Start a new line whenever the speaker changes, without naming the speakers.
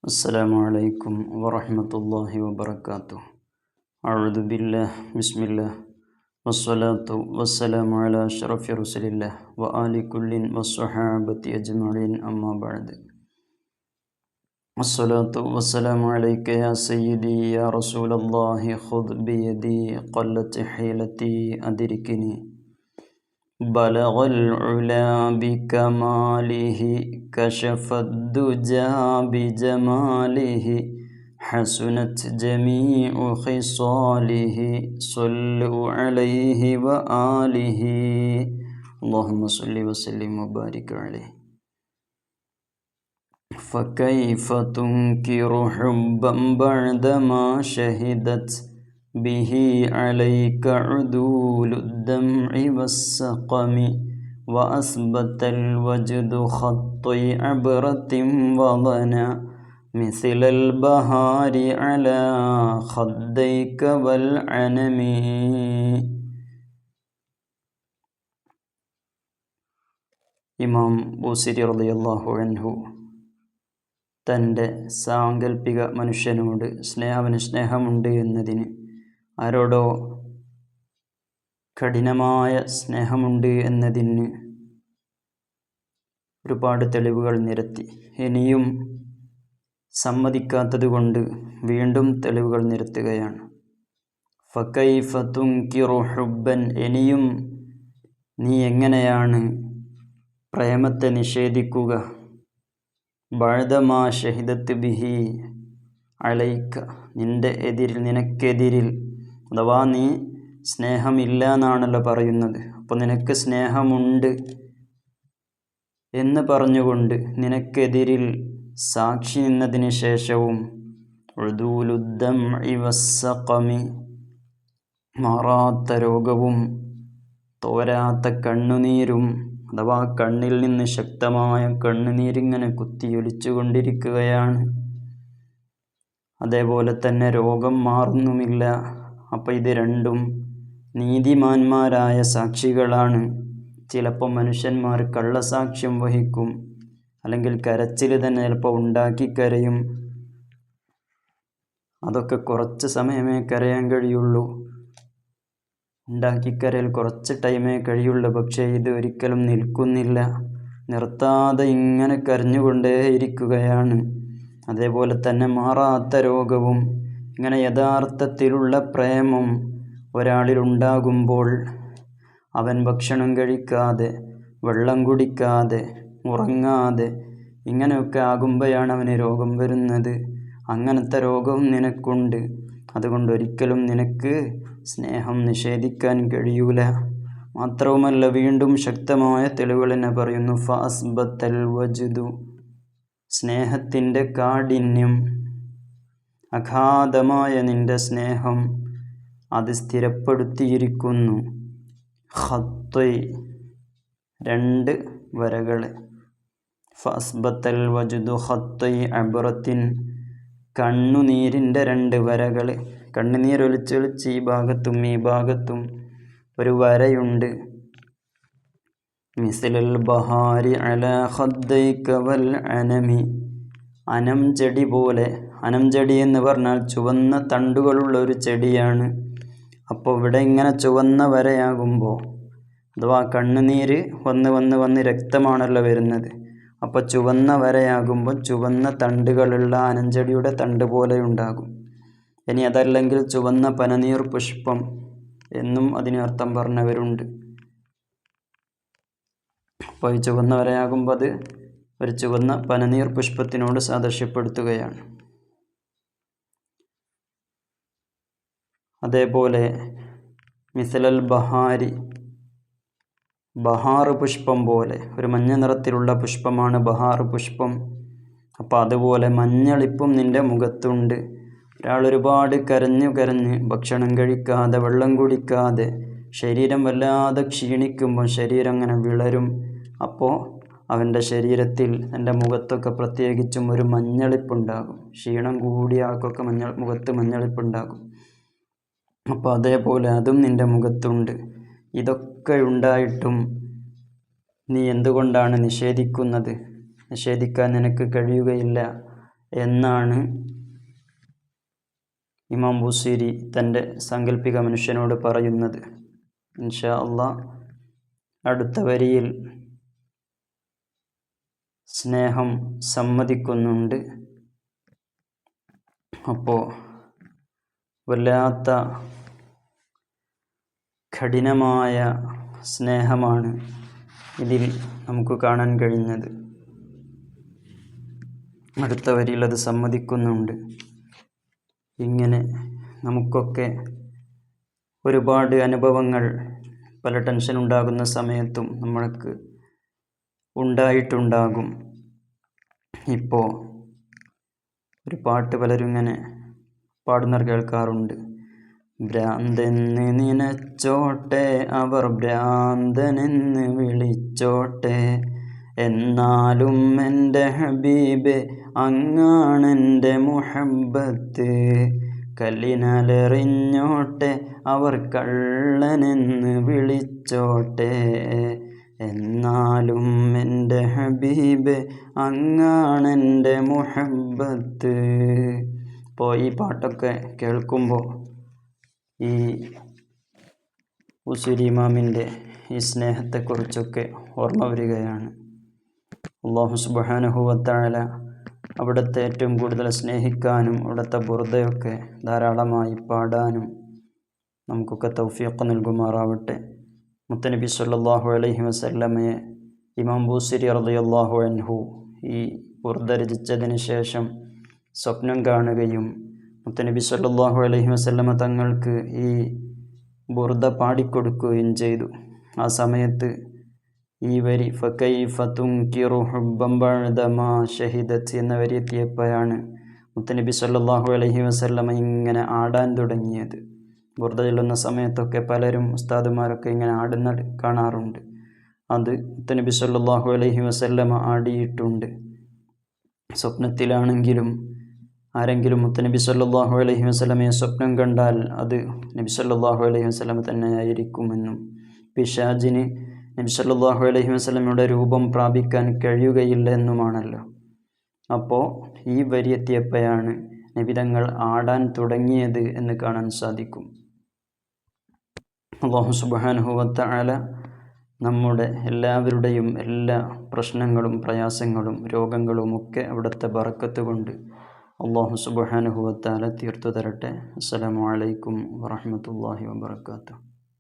السلام عليكم ورحمة الله وبركاته. أعوذ بالله بسم الله والصلاة والسلام على أشرف رسول الله وآل كل والصحابة أجمعين أما بعد. الصلاة والسلام عليك يا سيدي يا رسول الله خذ بيدي قلت حيلتي أدركني بلغ العلا بكماله كشف الدجى بجماله حسنت جميع خصاله صلوا عليه وآله اللهم صل وسلم وبارك عليه. فكيف تنكر حبا بعدما شهدت به عليك عدول الدمع والسقم وأثبت الوجد خطي عبرة وضنا مثل البهار على خديك والعنم. ഇമാം ബൂസിരി റളിയല്ലാഹു അൻഹു തൻ്റെ സാങ്കല്പിക മനുഷ്യനോട് അവന് സ്നേഹമുണ്ട് എന്നതിന് ആരോടോ കഠിനമായ സ്നേഹമുണ്ട് എന്നതിന് ഒരുപാട് തെളിവുകൾ നിരത്തി. ഇനിയും സമ്മതിക്കാത്തതുകൊണ്ട് വീണ്ടും തെളിവുകൾ നിരത്തുകയാണ്. ഫകൈഫ തുൻകിറു ഹുബ്ബൻ, ഇനിയും നീ എങ്ങനെയാണ് പ്രേമത്തെ നിഷേധിക്കുക? ബഅദമാ ഷഹിദത്ത് ബിഹി അലൈക, നിനക്കെതിരിൽ, അഥവാ നീ സ്നേഹമില്ല എന്നാണല്ലോ പറയുന്നത്. അപ്പോൾ നിനക്ക് സ്നേഹമുണ്ട് എന്ന് പറഞ്ഞുകൊണ്ട് നിനക്കെതിരിൽ സാക്ഷി നിന്നതിന് ശേഷവും ഉദൂലുദ്ദംഇ വസ്സഖമി, മാറാത്ത രോഗവും തോരാത്ത കണ്ണുനീരും, അഥവാ കണ്ണിൽ നിന്ന് ശക്തമായ കണ്ണുനീരിങ്ങനെ കുത്തിയൊലിച്ചു കൊണ്ടിരിക്കുകയാണ്. അതേപോലെ തന്നെ രോഗം മാറുന്നുമില്ല. അപ്പം ഇത് രണ്ടും നീതിമാന്മാരായ സാക്ഷികളാണ്. ചിലപ്പോൾ മനുഷ്യന്മാർ കള്ളസാക്ഷ്യം വഹിക്കും, അല്ലെങ്കിൽ കരച്ചിൽ തന്നെ ചിലപ്പോൾ ഉണ്ടാക്കിക്കരയും. അതൊക്കെ കുറച്ച് സമയമേ കരയാൻ കഴിയുള്ളൂ, ഉണ്ടാക്കിക്കരയിൽ കുറച്ച് ടൈമേ കഴിയുള്ളൂ. പക്ഷേ ഇത് ഒരിക്കലും നിൽക്കുന്നില്ല, നിർത്താതെ ഇങ്ങനെ കരഞ്ഞുകൊണ്ടേയിരിക്കുകയാണ്. അതേപോലെ തന്നെ മാറാത്ത രോഗവും. ഇങ്ങനെ യഥാർത്ഥത്തിലുള്ള പ്രേമം ഒരാളിലുണ്ടാകുമ്പോൾ അവൻ ഭക്ഷണം കഴിക്കാതെ, വെള്ളം കുടിക്കാതെ, ഉറങ്ങാതെ ഇങ്ങനെയൊക്കെ ആകുമ്പോഴാണ് അവന് രോഗം വരുന്നത്. അങ്ങനത്തെ രോഗവും നിനക്കുണ്ട്. അതുകൊണ്ട് ഒരിക്കലും നിനക്ക് സ്നേഹം നിഷേധിക്കാൻ കഴിയൂല. മാത്രവുമല്ല, വീണ്ടും ശക്തമായ തെളിവുകൾ തന്നെ പറയുന്നു. ഫഅസ്ബത്തൽ വജ്ദു, സ്നേഹത്തിൻ്റെ കാഠിന്യം, അഗാധമായ നിന്റെ സ്നേഹം അത് സ്ഥിരപ്പെടുത്തിയിരിക്കുന്നു. ഖത്തൈ, രണ്ട് വരകൾ. ഫഅസ്ബത്തൽ വജ്ദു ഖത്തൈ അബ്റത്തിൻ, കണ്ണുനീരിൻ്റെ രണ്ട് വരകൾ. കണ്ണുനീരൊലിച്ചൊലിച്ച് ഈ ഭാഗത്തും ഈ ഭാഗത്തും ഒരു വരയുണ്ട്. മിസ്ലൽ ബഹാരി അലാ ഖദ്ദൈക വൽ അനമി, അനം ചെടി പോലെ. അനം ചെടി എന്ന് പറഞ്ഞാൽ ചുവന്ന തണ്ടുകളുള്ള ഒരു ചെടിയാണ്. അപ്പോൾ ഇവിടെ ഇങ്ങനെ ചുവന്ന വരയാകുമ്പോൾ, അഥവാ കണ്ണുനീര് വന്ന് രക്തമാണല്ലോ വരുന്നത്. അപ്പോൾ ചുവന്ന വരയാകുമ്പോൾ ചുവന്ന തണ്ടുകളുള്ള അനഞ്ചെടിയുടെ തണ്ട് പോലെ ഉണ്ടാകും. ഇനി അതല്ലെങ്കിൽ ചുവന്ന പനനീർ പുഷ്പം എന്നും അതിന് അർത്ഥം പറഞ്ഞവരുണ്ട്. അപ്പോൾ ഈ ചുവന്ന വരയാകുമ്പോൾ അത് ഒരു ചുവന്ന പനനീർ പുഷ്പത്തിനോട് സാദൃശ്യപ്പെടുത്തുകയാണ്. അതേപോലെ മിസലൽ ബഹാരി, ബഹാർ പുഷ്പം പോലെ, ഒരു മഞ്ഞ നിറത്തിലുള്ള പുഷ്പമാണ് ബഹാർ പുഷ്പം. അപ്പോൾ അതുപോലെ മഞ്ഞളിപ്പും നിൻ്റെ മുഖത്തുണ്ട്. ഒരാൾ ഒരുപാട് കരഞ്ഞ് ഭക്ഷണം കഴിക്കാതെ, വെള്ളം കുടിക്കാതെ, ശരീരം വല്ലാതെ ക്ഷീണിക്കുമ്പോൾ ശരീരം അങ്ങനെ വിളരും. അപ്പോൾ അവൻ്റെ ശരീരത്തിൽ, എൻ്റെ മുഖത്തൊക്കെ പ്രത്യേകിച്ചും ഒരു മഞ്ഞളിപ്പുണ്ടാകും. ക്ഷീണം കൂടിയ ആൾക്കൊക്കെ മുഖത്ത് മഞ്ഞളിപ്പുണ്ടാകും. അപ്പോൾ അതേപോലെ അതും നിൻ്റെ മുഖത്തുണ്ട്. ഇതൊക്കെ ഉണ്ടായിട്ടും നീ എന്തുകൊണ്ടാണ് നിഷേധിക്കുന്നത്? നിഷേധിക്കാൻ നിനക്ക് കഴിയുകയില്ല. എന്നാണ് ഇമാം ബുസീരി തൻ്റെ സാങ്കല്പിക മനുഷ്യനോട് പറയുന്നത്. ഇൻഷാ അല്ലാഹ് അടുത്ത വരിയിൽ സ്നേഹം സമ്മതിക്കുന്നുണ്ട്. അപ്പോൾ വല്ലാത്ത കഠിനമായ സ്നേഹമാണ് ഇതിൽ നമുക്ക് കാണാൻ കഴിഞ്ഞത്. അടുത്ത വരിയിൽ അത് സമ്മതിക്കുന്നുണ്ട്. ഇങ്ങനെ നമുക്കൊക്കെ ഒരുപാട് അനുഭവങ്ങൾ പല ടെൻഷൻ ഉണ്ടാകുന്ന സമയത്തും നമ്മൾക്ക് ഉണ്ടായിട്ടുണ്ടാകും. ഇപ്പോൾ ഒരു പാട്ട് പലരും ഇങ്ങനെ പാടുന്നവർ കേൾക്കാറുണ്ട്. ഭ്രാന്തെന്ന് നിനച്ചോട്ടെ അവർ ഭ്രാന്തനെന്ന് വിളിച്ചോട്ടെ, എന്നാലും എൻ്റെ ഹബീബെ അങ്ങാണെൻ്റെ മുഹബ്ബത്ത്. കല്ലിനാലെറിഞ്ഞോട്ടെ അവർ കള്ളനെന്ന് വിളിച്ചോട്ടെ, എന്നാലും എൻ്റെ ഹബീബെ അങ്ങാണെൻ്റെ മുഹബ്ബത്ത്. ഇപ്പോൾ ഈ പാട്ടൊക്കെ കേൾക്കുമ്പോൾ ഈ ബുസീരി ഇമാമിൻ്റെ ഈ സ്നേഹത്തെക്കുറിച്ചൊക്കെ ഓർമ്മ വരികയാണ്. അല്ലാഹു സുബ്ഹാനഹു വ തആല അവിടുത്തെ ഏറ്റവും കൂടുതൽ സ്നേഹിക്കാനും അവിടുത്തെ ബുർദയൊക്കെ ധാരാളമായി പാടാനും നമുക്കൊക്കെ തൗഫീഖ് നൽകുമാറാവട്ടെ. മുത്തനബി സല്ലല്ലാഹു അലൈഹി വസല്ലമയെ ഇമാം ബുസീരി റളിയല്ലാഹു അൻഹു ഈ ബുർദ രചിച്ചതിന് ശേഷം സ്വപ്നം കാണുകയും മുത്തനബി സല്ലല്ലാഹു അലൈഹി വസല്ലമ തങ്ങൾക്ക് ഈ ബുർദ പാടിക്കൊടുക്കുകയും ചെയ്തു. ആ സമയത്ത് ഈ വരി ഫകൈഫ തുൻകിറു ഹുബ്ബൻ ബഅദ മാ ഷഹിദത് എന്ന വരി എത്തിയപ്പോഴാണ് മുത്തനബി സല്ലല്ലാഹു അലൈഹി വസല്ലമ ഇങ്ങനെ ആടാൻ തുടങ്ങിയത്. ബുർദ ചൊല്ലുന്ന സമയത്തൊക്കെ പലരും ഉസ്താദുമാരൊക്കെ ഇങ്ങനെ ആടുന്ന കാണാറുണ്ട്. അത് മുത്തനബി സല്ലല്ലാഹു അലൈഹി വസല്ലമ ആടിയിട്ടുണ്ട്. സ്വപ്നത്തിലാണെങ്കിലും ആരെങ്കിലും മുത്തനബി സല്ലല്ലാഹു അലൈഹി വസല്ലമയെ സ്വപ്നം കണ്ടാൽ അത് നബി സല്ലല്ലാഹു അലൈഹി വസല്ലമ തന്നെയായിരിക്കുമെന്നും പിശാചിന് നബി സല്ലല്ലാഹു അലൈഹി വസല്ലമയുടെ രൂപം പ്രാപിക്കാൻ കഴിയുകയില്ല എന്നുമാണല്ലോ. അപ്പോൾ ഈ വരി എത്തിയപ്പോഴാണ് നബി തങ്ങൾ ആടാൻ തുടങ്ങിയത് എന്ന് കാണാൻ സാധിക്കും. അല്ലാഹു സുബ്ഹാനഹു വ തആല നമ്മുടെ എല്ലാവരുടെയും എല്ലാ പ്രശ്നങ്ങളും പ്രയാസങ്ങളും രോഗങ്ങളുമൊക്കെ അവിടുത്തെ ബറക്കത്ത് കൊണ്ട് അല്ലാഹു സുബ്ഹാനഹു വ തആല തീർത്തു തരട്ടെ. അസ്സലാമു അലൈക്കും വറഹ്മത്തുള്ളാഹി വബറകാതുഹു.